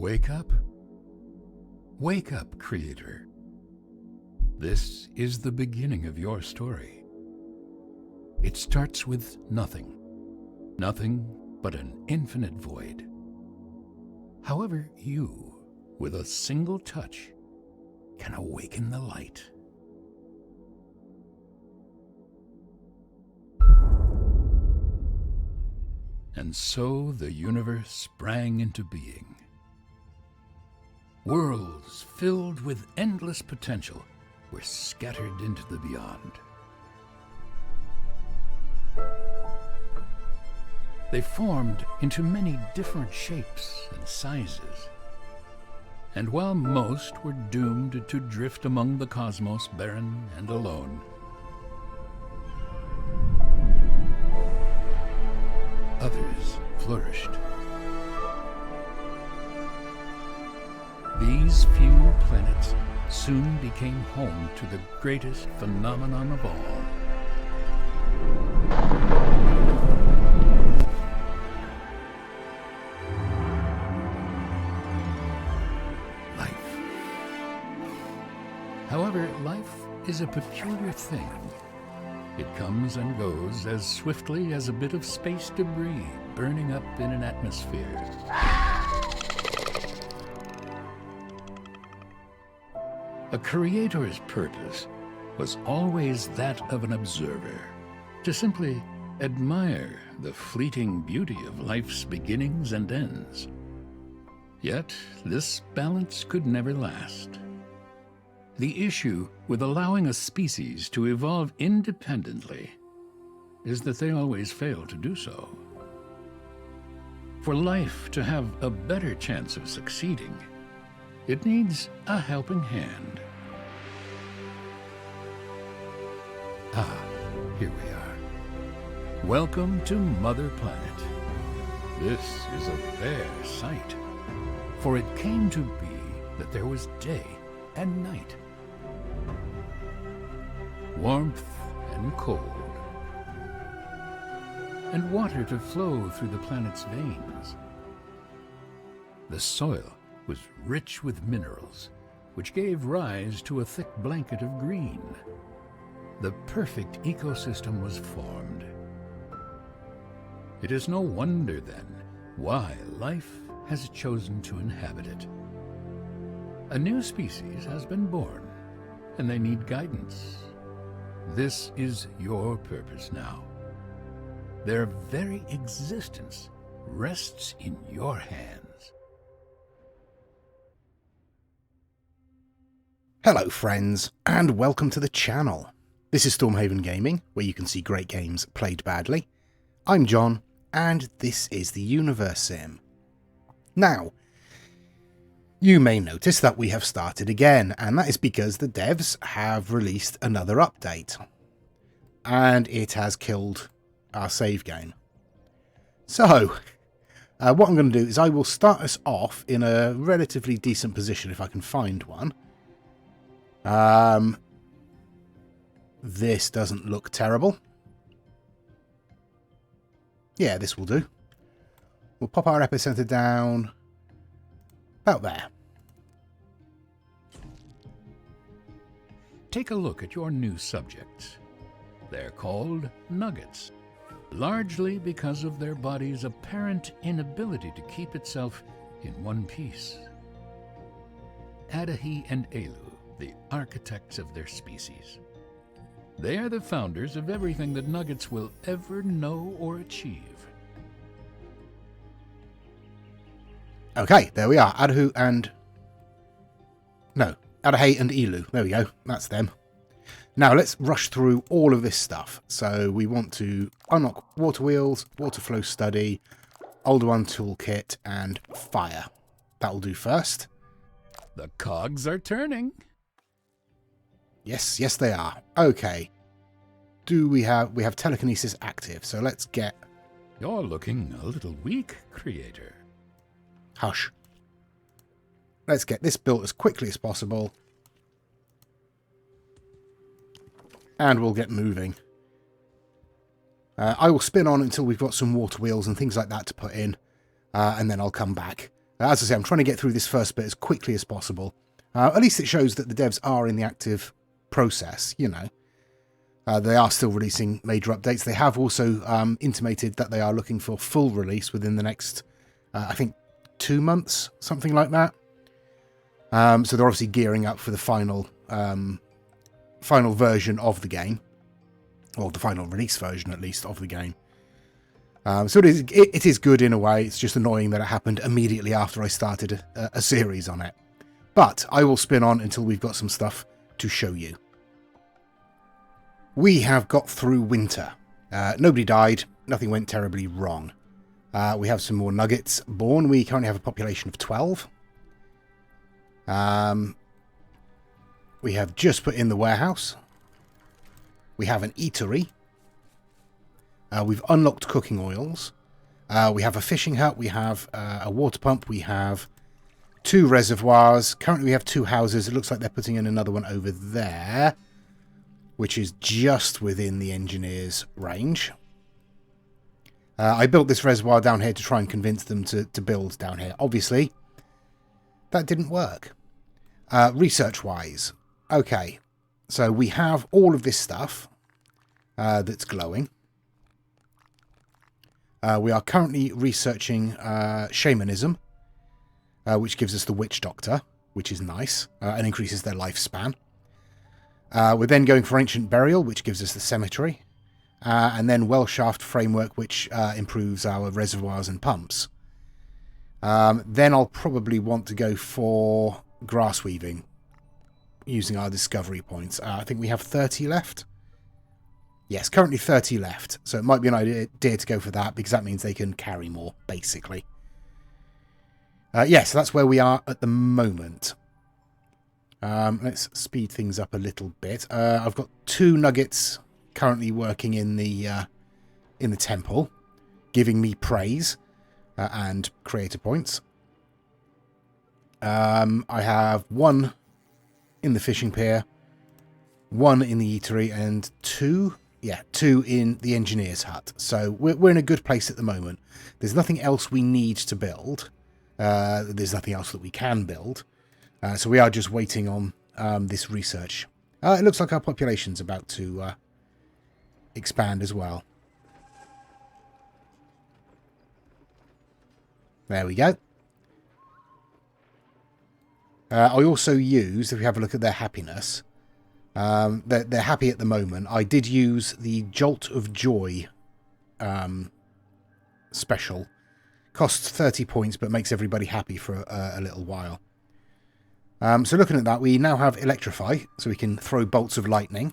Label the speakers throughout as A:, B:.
A: Wake up? Wake up, Creator. This is the beginning of your story. It starts with nothing. Nothing but an infinite void. However, you, with a single touch, can awaken the light. And so the universe sprang into being. Worlds filled with endless potential were scattered into the beyond. They formed into many different shapes and sizes. And while most were doomed to drift among the cosmos barren and alone, others flourished. These few planets soon became home to the greatest phenomenon of all. Life. However, life is a peculiar thing. It comes and goes as swiftly as a bit of space debris burning up in an atmosphere. A creator's purpose was always that of an observer, to simply admire the fleeting beauty of life's beginnings and ends. Yet, this balance could never last. The issue with allowing a species to evolve independently is that they always fail to do so. For life to have a better chance of succeeding, it needs a helping hand. Ah, here we are. Welcome to Mother Planet. This is a fair sight, for it came to be that there was day and night, warmth and cold, and water to flow through the planet's veins. The soil was rich with minerals, which gave rise to a thick blanket of green. The perfect ecosystem was formed. It is no wonder, then, why life has chosen to inhabit it. A new species has been born, and they need guidance. This is your purpose now. Their very existence rests in your hands.
B: Hello friends, and welcome to the channel. This is Stormhaven Gaming, where you can see great games played badly. I'm John, and this is the Universim. Now, you may notice that we have started again, and that is because the devs have released another update. And it has killed our save game. So, what I'm going to do is I will start us off in a relatively decent position if I can find one. This doesn't look terrible. Yeah, this will do. We'll pop our epicenter down about there.
A: Take a look at your new subjects. They're called nuggets, largely because of their body's apparent inability to keep itself in one piece. Adahi and Elu, the architects of their species. They are the founders of everything that nuggets will ever know or achieve.
B: Okay, there we are. Adahi and Elu. There we go. That's them. Now let's rush through all of this stuff. So we want to unlock water wheels, water flow study, older one toolkit, and fire. That'll do first.
A: The cogs are turning.
B: Yes, they are. Okay. We have telekinesis active, so let's get...
A: You're looking a little weak, Creator.
B: Hush. Let's get this built as quickly as possible. And we'll get moving. I will spin on until we've got some water wheels and things like that to put in. And then I'll come back. As I say, I'm trying to get through this first bit as quickly as possible. At least it shows that the devs are in the active process, you know. They are still releasing major updates. They have also intimated that they are looking for full release within the next, I think, 2 months, something like that. So they're obviously gearing up for the final version of the game, or the final release version, at least, of the game. So it is good in a way. It's just annoying that it happened immediately after I started a series on it. But I will spin on until we've got some stuff to show you. We have got through winter. Nobody died. Nothing went terribly wrong. We have some more nuggets born. We currently have a population of 12. We have just put in the warehouse. We have an eatery. We've unlocked cooking oils. We have a fishing hut. We have a water pump. We have 2 reservoirs. Currently we have 2 houses. It looks like they're putting in another one over there, which is just within the engineer's range. I built this reservoir down here to try and convince them to build down here. Obviously, that didn't work. Research-wise, okay, so we have all of this stuff that's glowing. We are currently researching Shamanism, which gives us the Witch Doctor, which is nice, and increases their lifespan. We're then going for Ancient Burial, which gives us the Cemetery, and then Wellshaft Framework, which improves our reservoirs and pumps. Then I'll probably want to go for Grass Weaving, using our discovery points. I think we have 30 left. Yes, currently 30 left, so it might be an idea to go for that, because that means they can carry more, basically. Yeah, so that's where we are at the moment. Let's speed things up a little bit. I've got 2 nuggets currently working in the temple, giving me praise and creator points. I have 1 in the fishing pier, 1 in the eatery, and 2 in the engineer's hut. So we're in a good place at the moment. There's nothing else we need to build. There's nothing else that we can build. So we are just waiting on this research. It looks like our population's about to expand as well. There we go. I also use, if we have a look at their happiness, they're happy at the moment. I did use the Jolt of Joy special. Costs 30 points, but makes everybody happy for a little while. So looking at that, we now have Electrify, so we can throw bolts of lightning.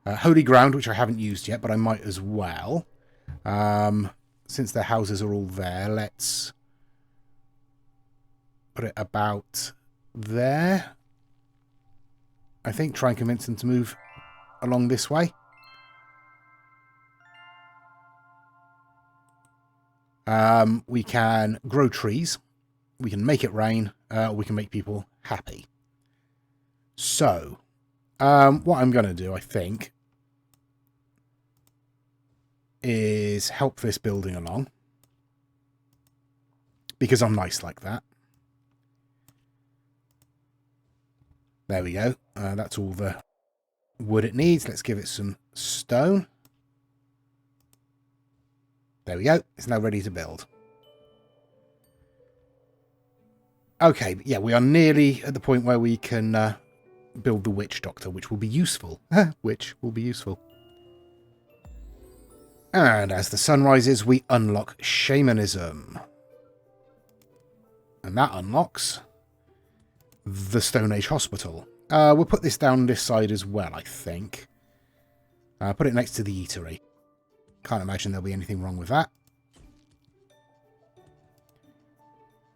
B: Holy Ground, which I haven't used yet, but I might as well. Since their houses are all there, let's put it about there. I think try and convince them to move along this way. We can grow trees. We can make it rain. We can make people happy. So, what I'm going to do, I think, is help this building along. Because I'm nice like that. There we go. That's all the wood it needs. Let's give it some stone. There we go. It's now ready to build. Okay, yeah, we are nearly at the point where we can build the Witch Doctor, which will be useful. Which will be useful. And as the sun rises, we unlock Shamanism. And that unlocks the Stone Age Hospital. We'll put this down this side as well, I think. Put it next to the eatery. Can't imagine there'll be anything wrong with that.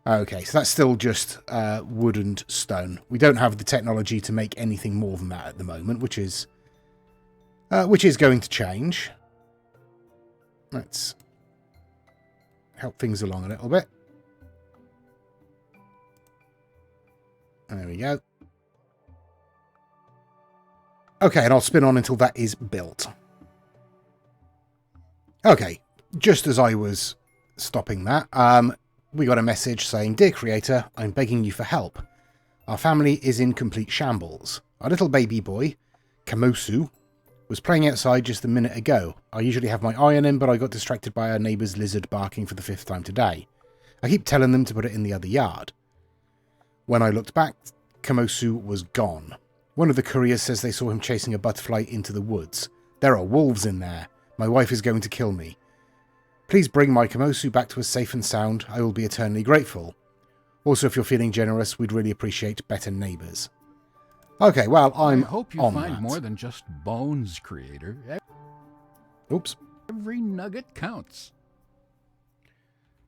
B: Okay, so that's still just wood and stone. We don't have the technology to make anything more than that at the moment, which is going to change. Let's help things along a little bit. There we go. Okay, and I'll spin on until that is built. Okay, just as I was stopping that, we got a message saying, "Dear creator, I'm begging you for help. Our family is in complete shambles. Our little baby boy, Kamosu, was playing outside just a minute ago. I usually have my eye on him, but I got distracted by our neighbour's lizard barking for the 5th time today. I keep telling them to put it in the other yard. When I looked back, Kamosu was gone. One of the couriers says they saw him chasing a butterfly into the woods. There are wolves in there. My wife is going to kill me. Please bring my Kamosu back to us safe and sound. I will be eternally grateful. Also, if you're feeling generous, we'd really appreciate better neighbours." Okay, well,
A: I hope you find more than just bones, creator.
B: Oops.
A: Every nugget counts.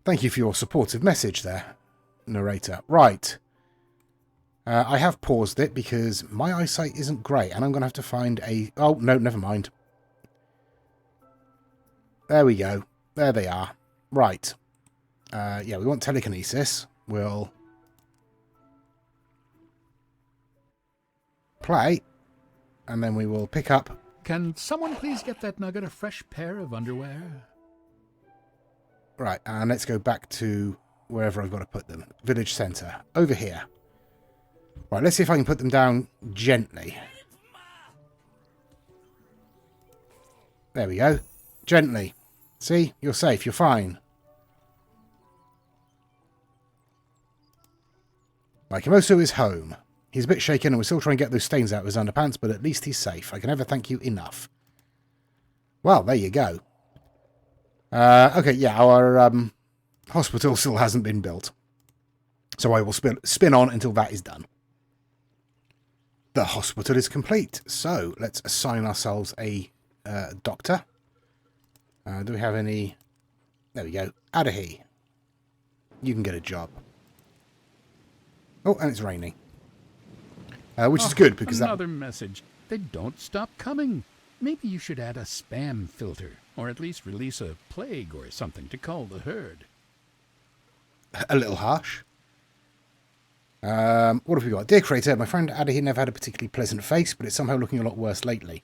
B: Thank you for your supportive message there, narrator. Right. I have paused it because my eyesight isn't great, and I'm going to have to find a... Oh, no, never mind. There we go. There they are. Right. Yeah, we want telekinesis. We'll play, and then we will pick up.
A: Can someone please get that nugget a fresh pair of underwear?
B: Right, and let's go back to wherever I've got to put them. Village centre. Over here. Right, let's see if I can put them down gently. There we go. Gently. See? You're safe. You're fine. My Kamosu is home. He's a bit shaken and we're still trying to get those stains out of his underpants, but at least he's safe. I can never thank you enough. Well, there you go. Okay, yeah, our hospital still hasn't been built. So I will spin on until that is done. The hospital is complete. So let's assign ourselves a doctor. Do we have any... There we go. Adahi. You can get a job. Oh, and it's raining. Which is good because
A: another message. They don't stop coming. Maybe you should add a spam filter, or at least release a plague or something to cull the herd.
B: A little harsh. What have we got? Dear creator, my friend Adahi never had a particularly pleasant face, but it's somehow looking a lot worse lately.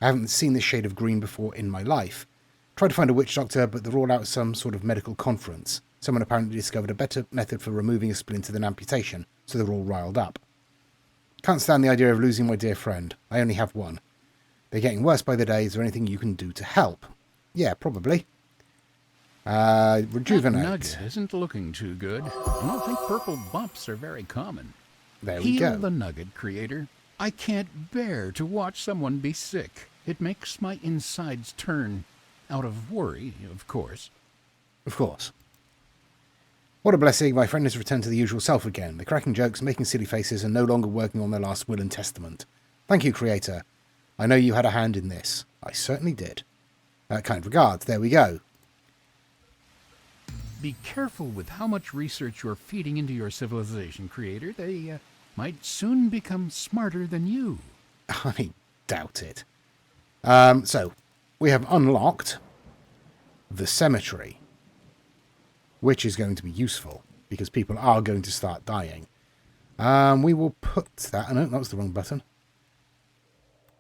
B: I haven't seen this shade of green before in my life. Tried to find a witch doctor, but they're all out at some sort of medical conference. Someone apparently discovered a better method for removing a splinter than amputation, so they're all riled up. Can't stand the idea of losing my dear friend. I only have one. They're getting worse by the day. Is there anything you can do to help? Yeah, probably. Rejuvenate.
A: That nugget isn't looking too good. I don't think purple bumps are very common.
B: There we go.
A: Heal the nugget, creator. I can't bear to watch someone be sick. It makes my insides turn. Out of worry, of course.
B: Of course. What a blessing. My friend has returned to the usual self again. They're cracking jokes, making silly faces, and no longer working on their last will and testament. Thank you, creator. I know you had a hand in this. I certainly did. Kind regards. There we go.
A: Be careful with how much research you're feeding into your civilization, creator. They might soon become smarter than you.
B: I doubt it. So, we have unlocked the cemetery, which is going to be useful because people are going to start dying. We will put that... Oh, no, that was the wrong button.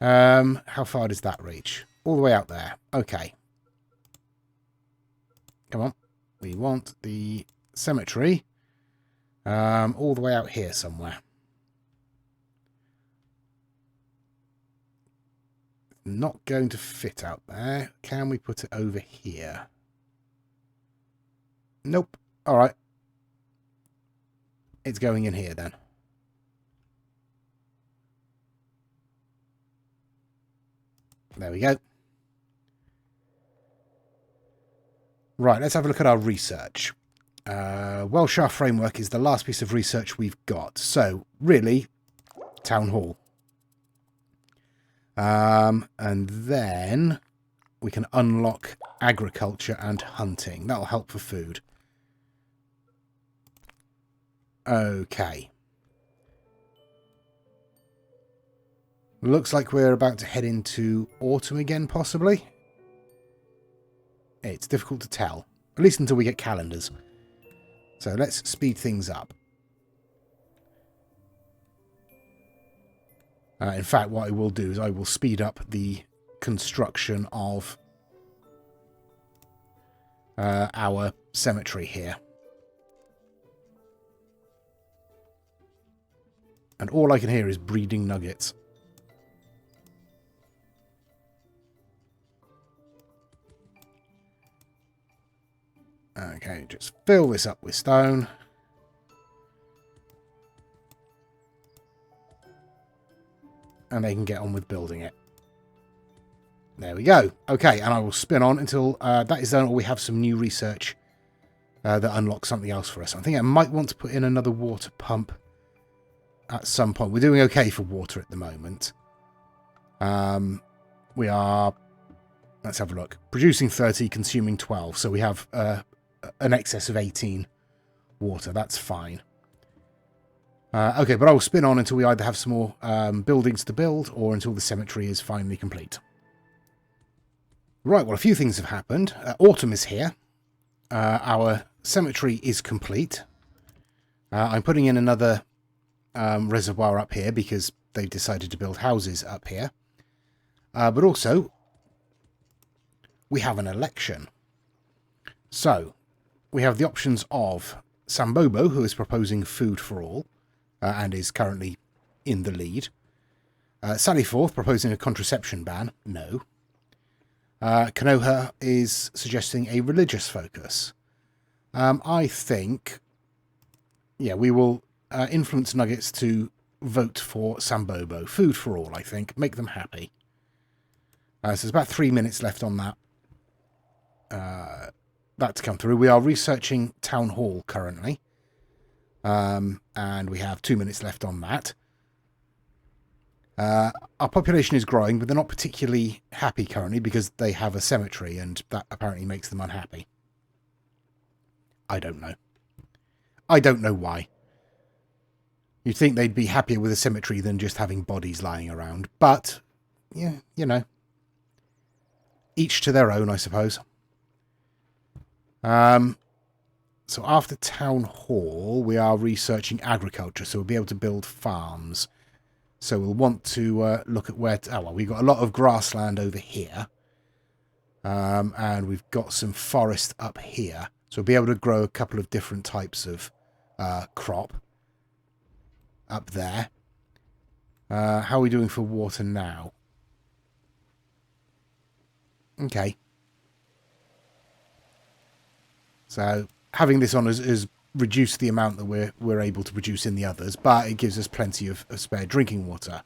B: How far does that reach? All the way out there. Okay. Come on. We want the cemetery all the way out here somewhere. Not going to fit out there. Can we put it over here? Nope. All right. It's going in here then. There we go. Right, let's have a look at our research. Welshar Framework is the last piece of research we've got. So, really, Town Hall. And then we can unlock agriculture and hunting. That'll help for food. Okay. Looks like we're about to head into autumn again, possibly. It's difficult to tell, at least until we get calendars. So let's speed things up. In fact, what I will do is I will speed up the construction of our cemetery here. And all I can hear is breeding nuggets. Okay, just fill this up with stone. And they can get on with building it. There we go. Okay, and I will spin on until that is done, or we have some new research that unlocks something else for us. I think I might want to put in another water pump at some point. We're doing okay for water at the moment. We are, let's have a look, producing 30, consuming 12. So we have an excess of 18 water. That's fine. Okay, but I will spin on until we either have some more buildings to build or until the cemetery is finally complete. Right, well, a few things have happened. Autumn is here. Our cemetery is complete. I'm putting in another reservoir up here because they've decided to build houses up here. But also, we have an election. So, we have the options of Sambobo, who is proposing food for all, and is currently in the lead. Sallyforth proposing a contraception ban. No. Konoha is suggesting a religious focus. I think, yeah, we will influence Nuggets to vote for Sambobo. Food for all, I think. Make them happy. So there's about 3 minutes left on that. That to come through. We are researching Town Hall currently. And we have 2 minutes left on that. Our population is growing, but they're not particularly happy currently because they have a cemetery, and that apparently makes them unhappy. I don't know. I don't know why. You'd think they'd be happier with a cemetery than just having bodies lying around. But, yeah, you know. Each to their own, I suppose. So after Town Hall, we are researching agriculture, so we'll be able to build farms. So we'll want to look at where... oh, well, we've got a lot of grassland over here. And we've got some forest up here. So we'll be able to grow a couple of different types of crop up there. How are we doing for water now? Okay. So having this on has reduced the amount that we're able to produce in the others, but it gives us plenty of spare drinking water.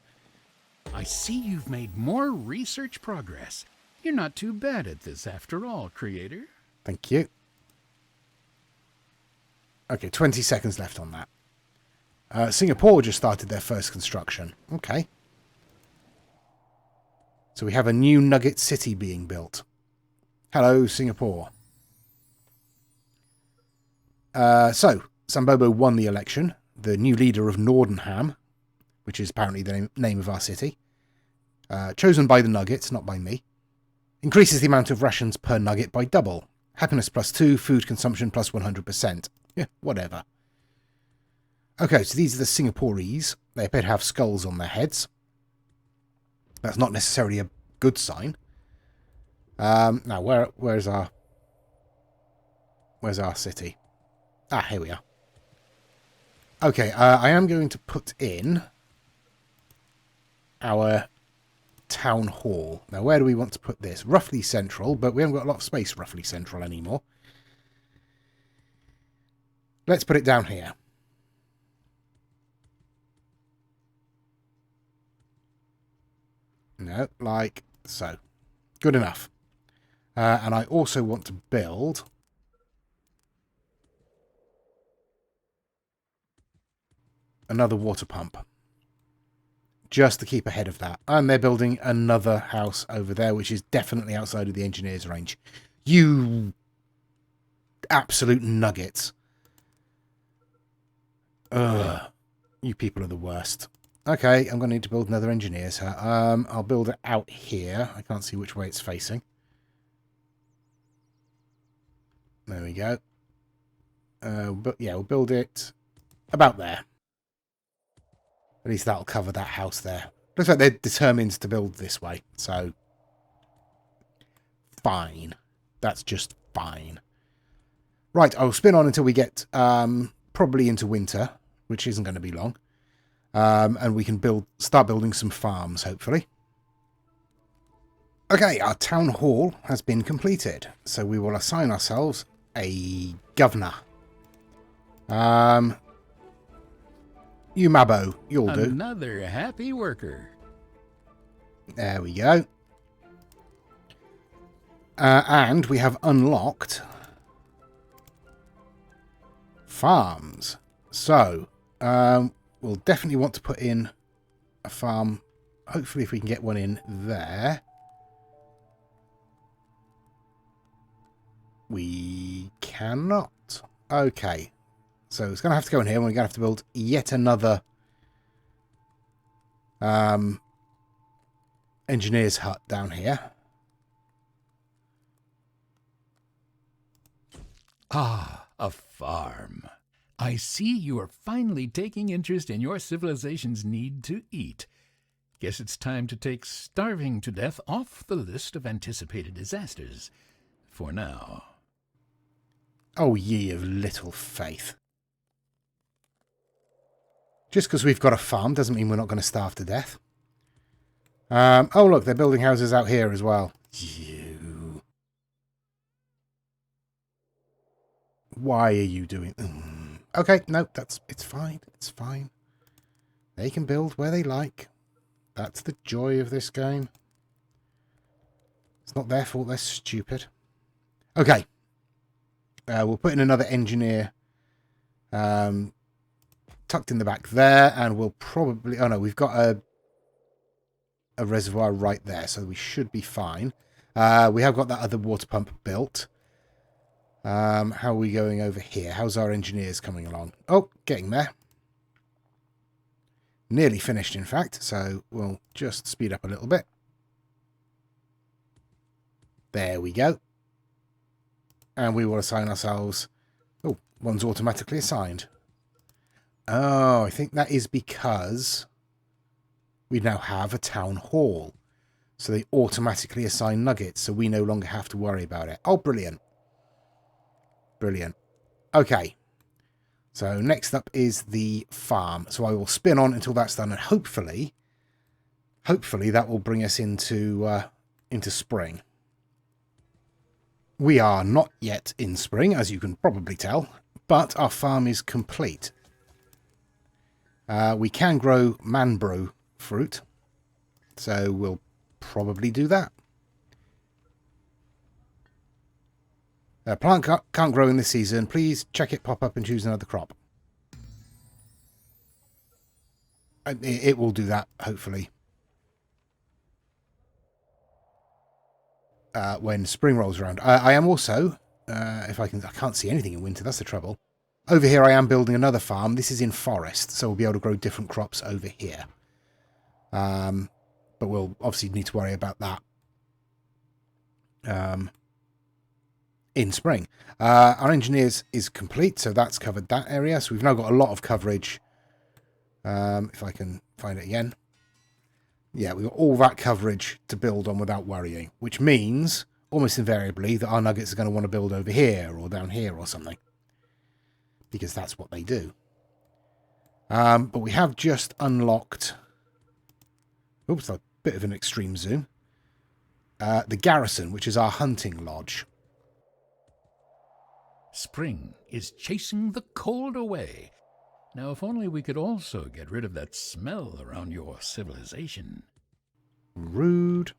A: I see you've made more research progress. You're not too bad at this after all, creator.
B: Thank you. Okay, 20 seconds left on that. Singapore just started their first construction. Okay. So we have a new Nugget City being built. Hello, Singapore. So, Sambobo won the election. The new leader of Nordenham, which is apparently the name of our city. Chosen by the Nuggets, not by me. Increases the amount of rations per nugget by double. Happiness +2, food consumption +100%. Yeah, whatever. Okay, so these are the Singaporees. They appear to have skulls on their heads. That's not necessarily a good sign. Now, where's our city? Ah, here we are. Okay, I am going to put in our town hall. Now, where do we want to put this? Roughly central, but we haven't got a lot of space roughly central anymore. Let's put it down here. No, like so. Good enough. And I also want to build another water pump. Just to keep ahead of that. And they're building another house over there, which is definitely outside of the engineer's range. You absolute nuggets. Ugh. You people are the worst. Okay, I'm going to need to build another engineer's hut. I'll build it out here. I can't see which way it's facing. There we go. But yeah, we'll build it about there. At least that'll cover that house there. Looks like they're determined to build this way, so fine. That's just fine. Right, I'll spin on until we get probably into winter, which isn't going to be long. And we can start building some farms, hopefully. Okay, our town hall has been completed. So we will assign ourselves a governor. You Mabo, you'll do.
A: Another happy worker.
B: There we go. And we have unlocked farms. So, we'll definitely want to put in a farm. Hopefully if we can get one in there. We cannot. Okay. So it's going to have to go in here. And we're going to have to build yet another engineer's hut down here.
A: Ah, a farm. I see you are finally taking interest in your civilization's need to eat. Guess it's time to take starving to death off the list of anticipated disasters. For now.
B: Oh, ye of little faith. Just because we've got a farm doesn't mean we're not going to starve to death. Oh, look, they're building houses out here as well. You. Why are you doing... Okay, no, it's fine. It's fine. They can build where they like. That's the joy of this game. It's not their fault they're stupid. Okay. We'll put in another engineer tucked in the back there, and we'll probably... Oh, no, we've got a reservoir right there, so we should be fine. We have got that other water pump built. How are we going over here? How's our engineers coming along? Oh, getting there. Nearly finished, in fact, so we'll just speed up a little bit. There we go. And we will assign ourselves... Oh, one's automatically assigned. Oh, I think that is because we now have a town hall. So they automatically assign nuggets, so we no longer have to worry about it. Oh, brilliant. Brilliant. Okay. So next up is the farm. So I will spin on until that's done, and hopefully that will bring us into spring. We are not yet in spring, as you can probably tell, but our farm is complete. We can grow manbro fruit, so we'll probably do that. Plant can't grow in this season. Please check it pop up and choose another crop. It will do that, hopefully. When spring rolls around. I am also, I can't see anything in winter, that's the trouble. Over here I am building another farm. This is in forest, so we'll be able to grow different crops over here. But we'll obviously need to worry about that in spring. Our engineers is complete, so that's covered that area. So we've now got a lot of coverage. If I can find it again. Yeah, we've got all that coverage to build on without worrying, which means, almost invariably, that our nuggets are going to want to build over here or down here or something. Because that's what they do. But we have just unlocked... Oops, a bit of an extreme zoom. The garrison, which is our hunting lodge.
A: Spring is chasing the cold away. Now, if only we could also get rid of that smell around your civilization.
B: Rude.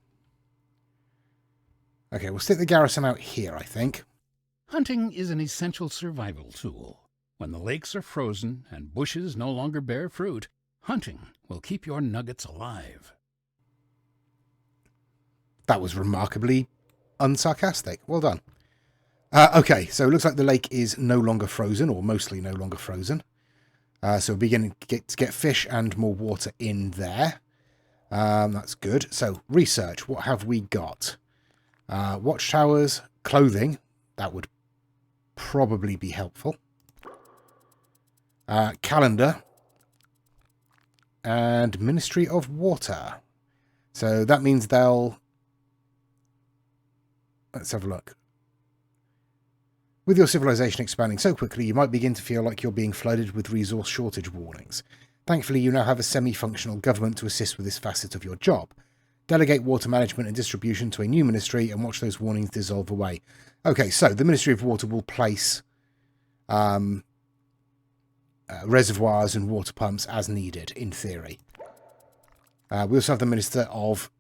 B: Okay, we'll stick the garrison out here, I think.
A: Hunting is an essential survival tool. When the lakes are frozen and bushes no longer bear fruit, hunting will keep your nuggets alive.
B: That was remarkably unsarcastic. Well done. Okay, so it looks like the lake is no longer frozen, or mostly no longer frozen. So we're beginning to get fish and more water in there. That's good. So, research. What have we got? Watchtowers, clothing. That would probably be helpful. Calendar. And Ministry of Water. So that means they'll... Let's have a look. With your civilization expanding so quickly, you might begin to feel like you're being flooded with resource shortage warnings. Thankfully, you now have a semi-functional government to assist with this facet of your job. Delegate water management and distribution to a new ministry and watch those warnings dissolve away. Okay, so the Ministry of Water will place reservoirs and water pumps as needed, in theory. We also have the Minister of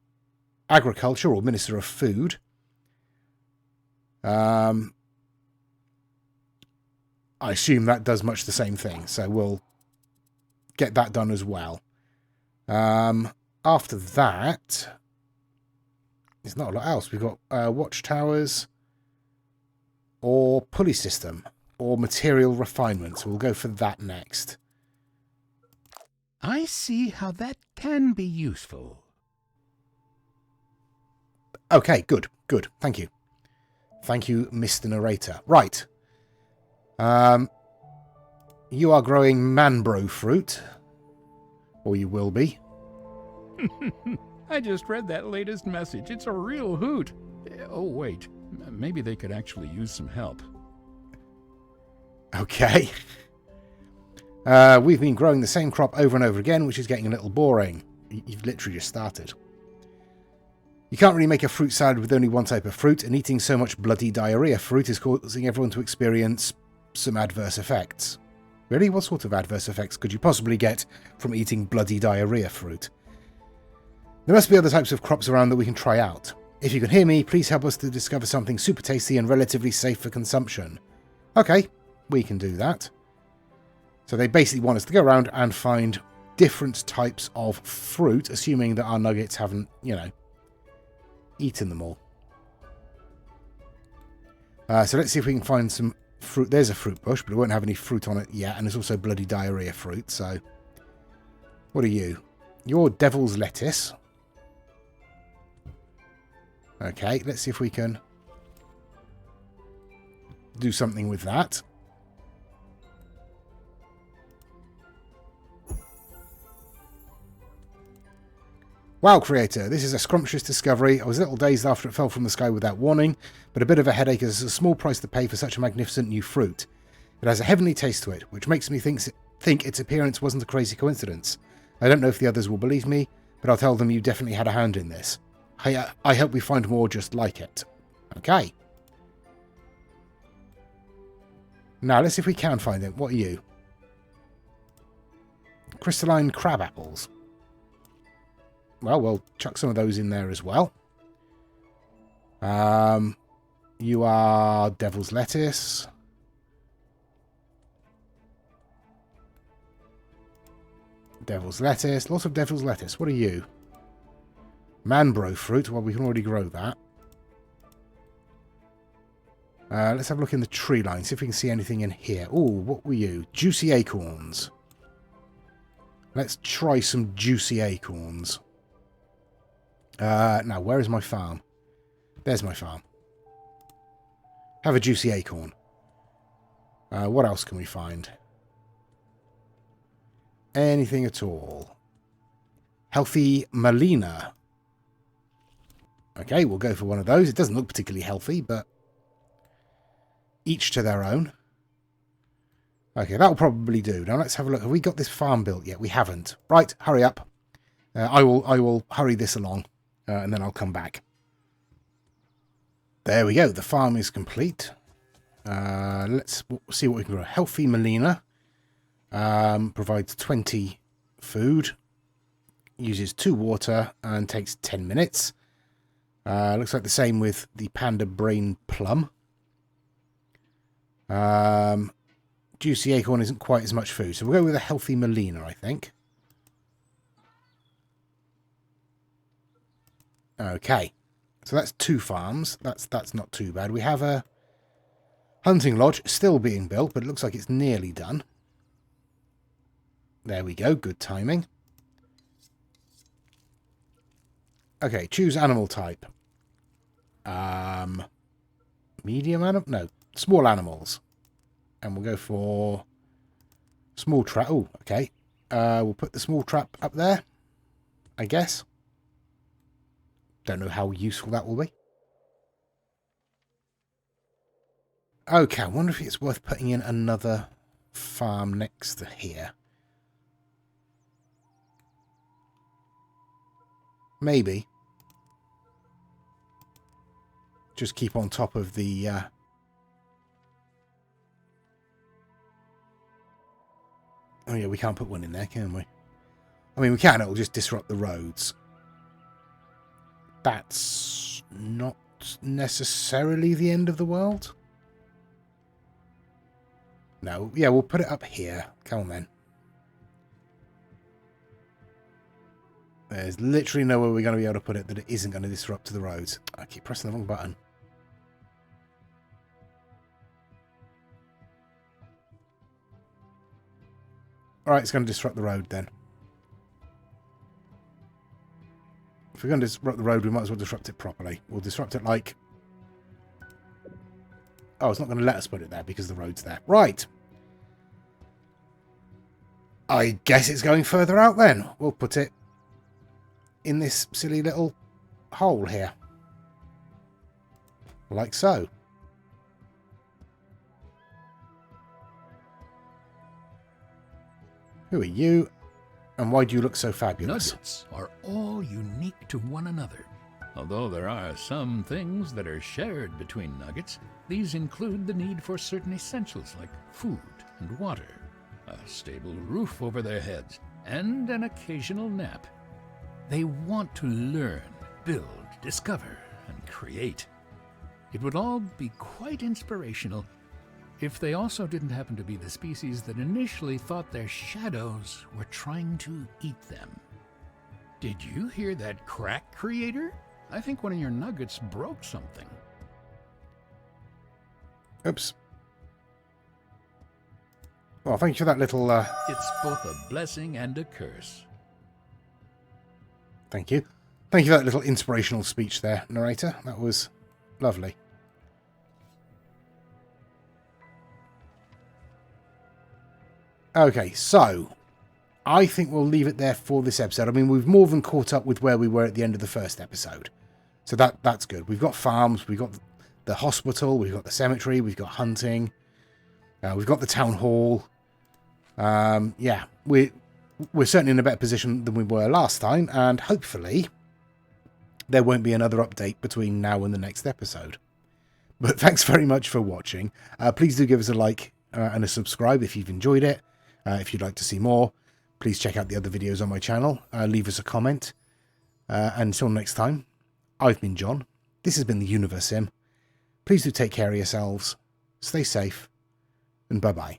B: Agriculture, or Minister of Food. I assume that does much the same thing, so we'll get that done as well. After that, there's not a lot else. We've got watchtowers, or pulley system, or material refinement, so we'll go for that next.
A: I see how that can be useful.
B: Okay, good, good. Thank you. Thank you, Mr. Narrator. Right. You are growing manbro fruit. Or you will be.
A: I just read that latest message. It's a real hoot. Oh, wait. Maybe they could actually use some help.
B: Okay. We've been growing the same crop over and over again, which is getting a little boring. You've literally just started. You can't really make a fruit salad with only one type of fruit, and eating so much bloody diarrhea fruit is causing everyone to experience some adverse effects. Really? What sort of adverse effects could you possibly get from eating bloody diarrhea fruit? There must be other types of crops around that we can try out. If you can hear me, please help us to discover something super tasty and relatively safe for consumption. Okay, we can do that. So they basically want us to go around and find different types of fruit, assuming that our nuggets haven't, you know, eaten them all. So let's see if we can find some fruit. There's a fruit bush, but it won't have any fruit on it yet, and there's also bloody diarrhea fruit, so... What are you? You're devil's lettuce. Okay, let's see if we can do something with that. Wow, creator, this is a scrumptious discovery. I was a little dazed after it fell from the sky without warning, but a bit of a headache is a small price to pay for such a magnificent new fruit. It has a heavenly taste to it, which makes me think its appearance wasn't a crazy coincidence. I don't know if the others will believe me, but I'll tell them you definitely had a hand in this. I hope we find more just like it. Okay. Now, let's see if we can find it. What are you? Crystalline crab apples. Well, we'll chuck some of those in there as well. You are devil's lettuce. Devil's lettuce. Lots of devil's lettuce. What are you? Manbro fruit. Well, we can already grow that. Let's have a look in the tree line. See if we can see anything in here. Oh, what were you? Juicy acorns. Let's try some juicy acorns. Now, where is my farm? There's my farm. Have a juicy acorn. What else can we find? Anything at all. Healthy Melina. Okay, we'll go for one of those. It doesn't look particularly healthy, but each to their own. Okay, that'll probably do. Now let's have a look. Have we got this farm built yet? We haven't. Right, hurry up. I will hurry this along, and then I'll come back. There we go. The farm is complete. Let's see what we can grow. Healthy Melina. Provides 20 food. Uses 2 water and takes 10 minutes. Looks like the same with the Panda Brain Plum. Juicy Acorn isn't quite as much food, so we'll go with a Healthy Melina, I think. Okay, so that's 2 farms. That's not too bad. We have a hunting lodge still being built, but it looks like it's nearly done. There we go, good timing. Okay, choose animal type. Medium animal? No, small animals. And we'll go for small trap. Oh, okay. We'll put the small trap up there, I guess. Don't know how useful that will be. Okay, I wonder if it's worth putting in another farm next to here. maybe. Just keep on top of the... Oh yeah, we can't put one in there, can we? I mean, we can. It'll just disrupt the roads. That's not necessarily the end of the world. No. Yeah, we'll put it up here. Come on, then. There's literally nowhere we're going to be able to put it that it isn't going to disrupt the roads. I keep pressing the wrong button. Alright, it's going to disrupt the road then. If we're going to disrupt the road, we might as well disrupt it properly. We'll disrupt it like... Oh, it's not going to let us put it there because the road's there. Right. I guess it's going further out then. We'll put it in this silly little hole here. Like so. Who are you? And why do you look so fabulous?
A: Nuggets are all unique to one another. Although there are some things that are shared between nuggets, these include the need for certain essentials like food and water, a stable roof over their heads, and an occasional nap. They want to learn, build, discover, and create. It would all be quite inspirational if they also didn't happen to be the species that initially thought their shadows were trying to eat them. Did you hear that crack, creator? I think one of your nuggets broke something.
B: Oops. Well, thank you for that little...
A: It's both a blessing and a curse.
B: Thank you. Thank you for that little inspirational speech there, narrator. That was lovely. Okay, so I think we'll leave it there for this episode. I mean, we've more than caught up with where we were at the end of the first episode. So that's good. We've got farms, we've got the hospital, we've got the cemetery, we've got hunting, we've got the town hall. Yeah, we're certainly in a better position than we were last time, and hopefully there won't be another update between now and the next episode. But thanks very much for watching. Please do give us a like and a subscribe if you've enjoyed it. If you'd like to see more, please check out the other videos on my channel. Leave us a comment. Until next time, I've been John. This has been the Universim. Please do take care of yourselves. Stay safe. And bye-bye.